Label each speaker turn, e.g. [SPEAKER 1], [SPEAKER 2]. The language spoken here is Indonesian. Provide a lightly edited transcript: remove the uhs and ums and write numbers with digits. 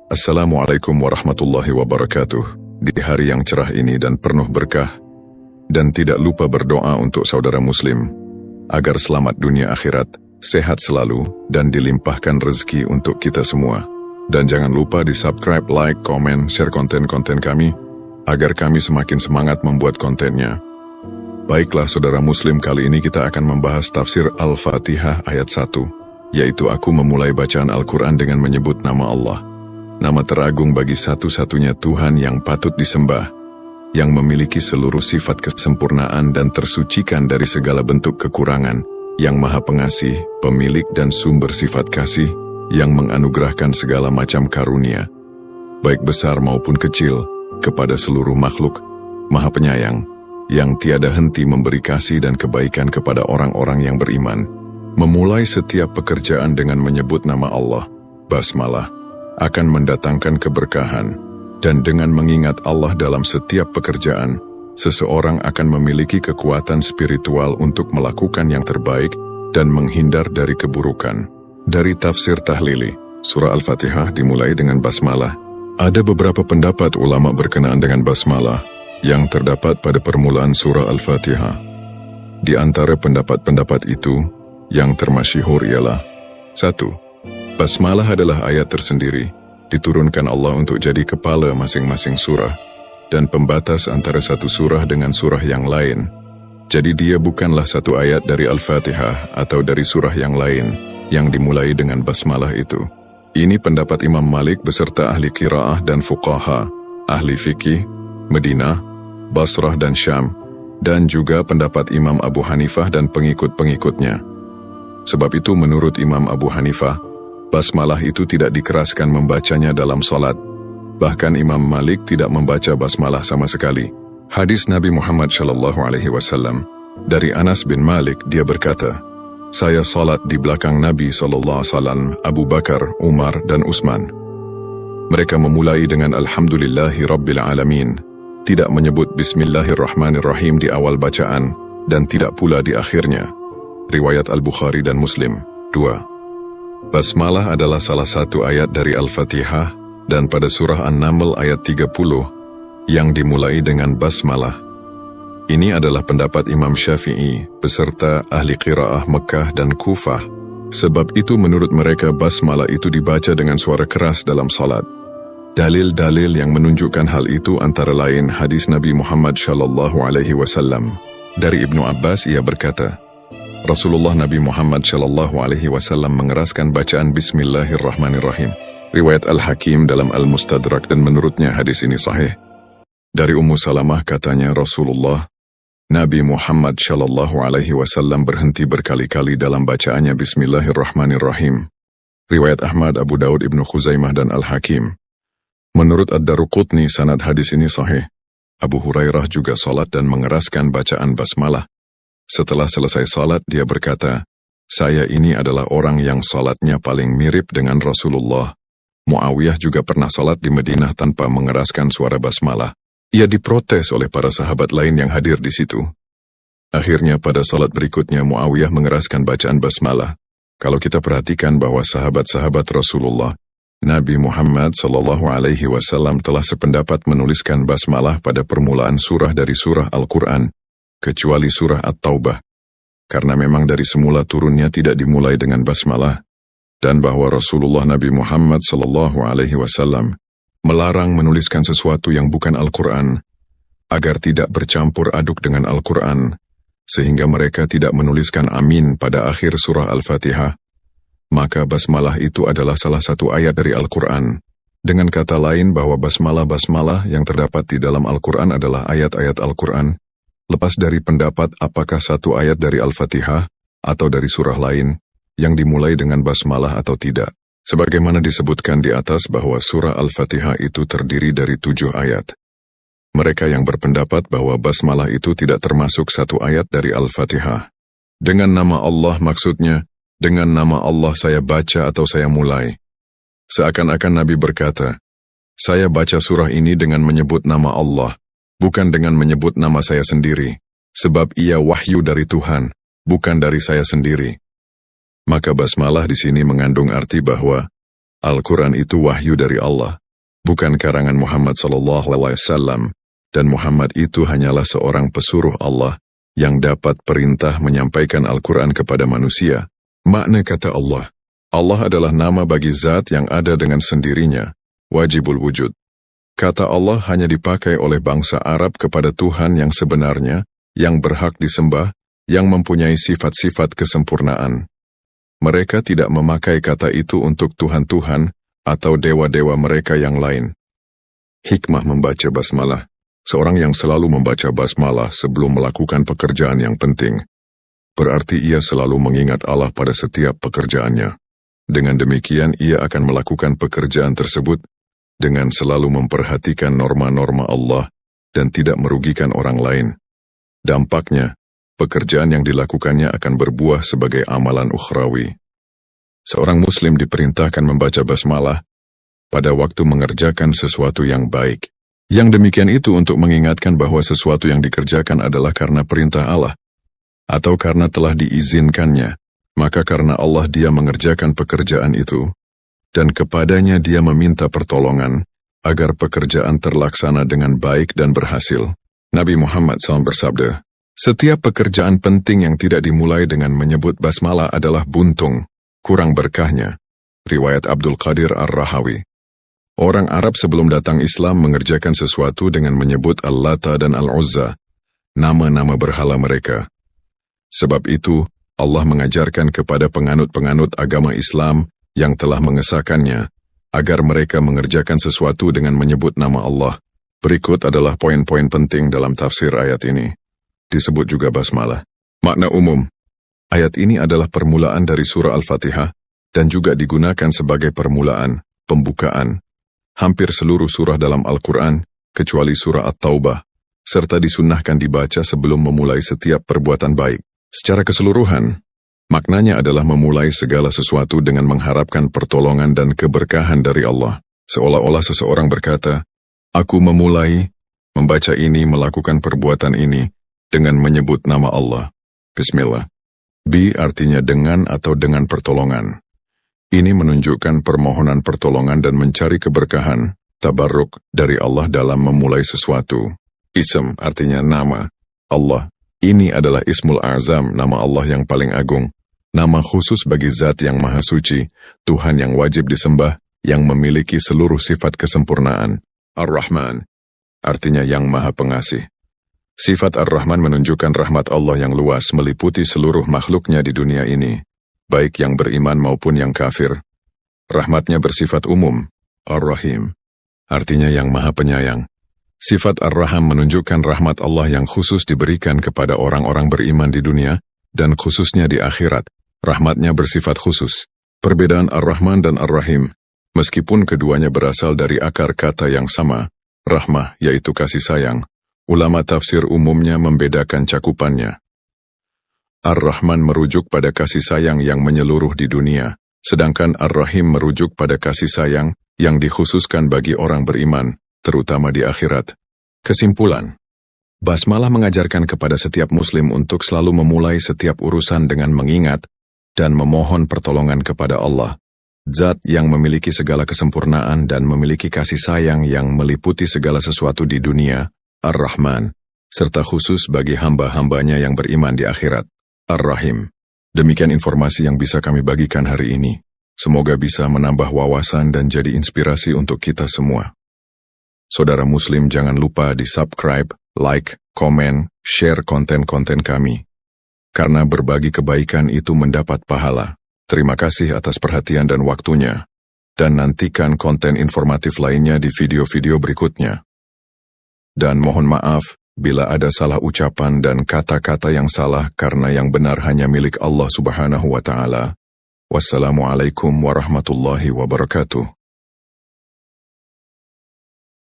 [SPEAKER 1] Assalamualaikum warahmatullahi wabarakatuh. Di hari yang cerah ini dan penuh berkah, dan tidak lupa berdoa untuk saudara muslim, agar selamat dunia akhirat, sehat selalu, dan dilimpahkan rezeki untuk kita semua. Dan jangan lupa di subscribe, like, komen, share konten-konten kami, agar kami semakin semangat membuat kontennya. Baiklah saudara muslim, kali ini kita akan membahas tafsir Al-Fatihah ayat 1, yaitu aku memulai bacaan Al-Quran dengan menyebut nama Allah. Nama teragung bagi satu-satunya Tuhan yang patut disembah, yang memiliki seluruh sifat kesempurnaan dan tersucikan dari segala bentuk kekurangan, yang maha pengasih, pemilik dan sumber sifat kasih, yang menganugerahkan segala macam karunia, baik besar maupun kecil, kepada seluruh makhluk, maha penyayang, yang tiada henti memberi kasih dan kebaikan kepada orang-orang yang beriman. Memulai setiap pekerjaan dengan menyebut nama Allah, basmalah, akan mendatangkan keberkahan, dan dengan mengingat Allah dalam setiap pekerjaan, seseorang akan memiliki kekuatan spiritual untuk melakukan yang terbaik dan menghindar dari keburukan. Dari tafsir tahlili, surah Al-Fatihah dimulai dengan basmalah. Ada beberapa pendapat ulama berkenaan dengan basmalah yang terdapat pada permulaan surah Al-Fatihah. Di antara pendapat-pendapat itu, yang termasyhur ialah 1. Basmalah adalah ayat tersendiri, diturunkan Allah untuk jadi kepala masing-masing surah, dan pembatas antara satu surah dengan surah yang lain. Jadi dia bukanlah satu ayat dari Al-Fatihah atau dari surah yang lain, yang dimulai dengan basmalah itu. Ini pendapat Imam Malik beserta ahli qiraah dan fuqaha, ahli fikih, Madinah, Basrah dan Syam, dan juga pendapat Imam Abu Hanifah dan pengikut-pengikutnya. Sebab itu menurut Imam Abu Hanifah, basmalah itu tidak dikeraskan membacanya dalam salat. Bahkan Imam Malik tidak membaca basmalah sama sekali. Hadis Nabi Muhammad SAW dari Anas bin Malik, dia berkata, saya salat di belakang Nabi SAW, Abu Bakar, Umar dan Utsman. Mereka memulai dengan Alhamdulillahi Rabbil Alamin, tidak menyebut Bismillahirrahmanirrahim di awal bacaan, dan tidak pula di akhirnya. Riwayat Al-Bukhari dan Muslim. 2. Basmalah adalah salah satu ayat dari Al-Fatihah dan pada surah An-Naml ayat 30 yang dimulai dengan basmalah. Ini adalah pendapat Imam Syafi'i beserta ahli qiraah Mekah dan Kufah. Sebab itu menurut mereka basmalah itu dibaca dengan suara keras dalam salat. Dalil-dalil yang menunjukkan hal itu antara lain hadis Nabi Muhammad SAW. Dari Ibnu Abbas ia berkata, Rasulullah Nabi Muhammad SAW mengeraskan bacaan Bismillahirrahmanirrahim. Riwayat Al-Hakim dalam Al-Mustadrak, dan menurutnya hadis ini sahih. Dari Ummu Salamah katanya Rasulullah Nabi Muhammad SAW berhenti berkali-kali dalam bacaannya Bismillahirrahmanirrahim. Riwayat Ahmad, Abu Daud, Ibnu Khuzaimah dan Al-Hakim. Menurut Ad-Daruqutni sanad hadis ini sahih. Abu Hurairah juga salat dan mengeraskan bacaan basmalah. Setelah selesai salat, dia berkata, saya ini adalah orang yang salatnya paling mirip dengan Rasulullah. Muawiyah juga pernah salat di Madinah tanpa mengeraskan suara basmalah. Ia diprotes oleh para sahabat lain yang hadir di situ. Akhirnya pada salat berikutnya Muawiyah mengeraskan bacaan basmalah. Kalau kita perhatikan bahwa sahabat-sahabat Rasulullah, Nabi Muhammad SAW telah sependapat menuliskan basmalah pada permulaan surah dari surah Al-Quran, kecuali surah At-Taubah, karena memang dari semula turunnya tidak dimulai dengan basmalah, dan bahwa Rasulullah Nabi Muhammad SAW melarang menuliskan sesuatu yang bukan Al-Quran, agar tidak bercampur aduk dengan Al-Quran, sehingga mereka tidak menuliskan amin pada akhir surah Al-Fatihah. Maka basmalah itu adalah salah satu ayat dari Al-Quran. Dengan kata lain bahwa basmalah-basmalah yang terdapat di dalam Al-Quran adalah ayat-ayat Al-Quran, lepas dari pendapat apakah satu ayat dari Al-Fatihah atau dari surah lain yang dimulai dengan basmalah atau tidak. Sebagaimana disebutkan di atas bahwa surah Al-Fatihah itu terdiri dari 7 ayat. Mereka yang berpendapat bahwa basmalah itu tidak termasuk satu ayat dari Al-Fatihah. Dengan nama Allah maksudnya, dengan nama Allah saya baca atau saya mulai. Seakan-akan Nabi berkata, saya baca surah ini dengan menyebut nama Allah, bukan dengan menyebut nama saya sendiri, sebab ia wahyu dari Tuhan, bukan dari saya sendiri. Maka basmalah di sini mengandung arti bahwa Al-Quran itu wahyu dari Allah, bukan karangan Muhammad SAW, dan Muhammad itu hanyalah seorang pesuruh Allah yang dapat perintah menyampaikan Al-Quran kepada manusia. Makna kata Allah, Allah adalah nama bagi zat yang ada dengan sendirinya, wajibul wujud. Kata Allah hanya dipakai oleh bangsa Arab kepada Tuhan yang sebenarnya, yang berhak disembah, yang mempunyai sifat-sifat kesempurnaan. Mereka tidak memakai kata itu untuk Tuhan-Tuhan atau dewa-dewa mereka yang lain. Hikmah membaca basmalah. Seorang yang selalu membaca basmalah sebelum melakukan pekerjaan yang penting, berarti ia selalu mengingat Allah pada setiap pekerjaannya. Dengan demikian ia akan melakukan pekerjaan tersebut dengan selalu memperhatikan norma-norma Allah dan tidak merugikan orang lain. Dampaknya, pekerjaan yang dilakukannya akan berbuah sebagai amalan ukhrawi. Seorang muslim diperintahkan membaca basmalah pada waktu mengerjakan sesuatu yang baik. Yang demikian itu untuk mengingatkan bahwa sesuatu yang dikerjakan adalah karena perintah Allah, atau karena telah diizinkannya, maka karena Allah dia mengerjakan pekerjaan itu, dan kepadanya dia meminta pertolongan, agar pekerjaan terlaksana dengan baik dan berhasil. Nabi Muhammad SAW bersabda, setiap pekerjaan penting yang tidak dimulai dengan menyebut basmalah adalah buntung, kurang berkahnya. Riwayat Abdul Qadir Ar-Rahawi. Orang Arab sebelum datang Islam mengerjakan sesuatu dengan menyebut Al-Lata dan Al-Uzza, nama-nama berhala mereka. Sebab itu, Allah mengajarkan kepada penganut-penganut agama Islam yang telah mengesahkannya, agar mereka mengerjakan sesuatu dengan menyebut nama Allah. Berikut adalah poin-poin penting dalam tafsir ayat ini. Disebut juga basmalah. Makna umum. Ayat ini adalah permulaan dari surah Al-Fatihah dan juga digunakan sebagai permulaan, pembukaan, hampir seluruh surah dalam Al-Quran, kecuali surah At-Taubah, serta disunnahkan dibaca sebelum memulai setiap perbuatan baik. Secara keseluruhan, maknanya adalah memulai segala sesuatu dengan mengharapkan pertolongan dan keberkahan dari Allah. Seolah-olah seseorang berkata, aku memulai membaca ini, melakukan perbuatan ini, dengan menyebut nama Allah. Bismillah. Bi artinya dengan atau dengan pertolongan. Ini menunjukkan permohonan pertolongan dan mencari keberkahan, tabarruk, dari Allah dalam memulai sesuatu. Ism artinya nama. Allah. Ini adalah Ismul Azam, nama Allah yang paling agung. Nama khusus bagi zat yang maha suci, Tuhan yang wajib disembah, yang memiliki seluruh sifat kesempurnaan. Ar-Rahman artinya yang maha pengasih. Sifat Ar-Rahman menunjukkan rahmat Allah yang luas meliputi seluruh makhluknya di dunia ini, baik yang beriman maupun yang kafir. Rahmatnya bersifat umum. Ar-Rahim artinya yang maha penyayang. Sifat Ar-Raham menunjukkan rahmat Allah yang khusus diberikan kepada orang-orang beriman di dunia, dan khususnya di akhirat. Rahmatnya bersifat khusus. Perbedaan Ar-Rahman dan Ar-Rahim, meskipun keduanya berasal dari akar kata yang sama, rahmah yaitu kasih sayang, ulama tafsir umumnya membedakan cakupannya. Ar-Rahman merujuk pada kasih sayang yang menyeluruh di dunia, sedangkan Ar-Rahim merujuk pada kasih sayang yang dikhususkan bagi orang beriman, terutama di akhirat. Kesimpulan, basmalah mengajarkan kepada setiap muslim untuk selalu memulai setiap urusan dengan mengingat dan memohon pertolongan kepada Allah, zat yang memiliki segala kesempurnaan dan memiliki kasih sayang yang meliputi segala sesuatu di dunia, Ar-Rahman, serta khusus bagi hamba-hambanya yang beriman di akhirat, Ar-Rahim. Demikian informasi yang bisa kami bagikan hari ini. Semoga bisa menambah wawasan dan jadi inspirasi untuk kita semua. Saudara Muslim jangan lupa di-subscribe, like, komen, share konten-konten kami. Karena berbagi kebaikan itu mendapat pahala. Terima kasih atas perhatian dan waktunya. Dan nantikan konten informatif lainnya di video-video berikutnya. Dan mohon maaf bila ada salah ucapan dan kata-kata yang salah karena yang benar hanya milik Allah Subhanahu wa Ta'ala. Wassalamualaikum warahmatullahi wabarakatuh.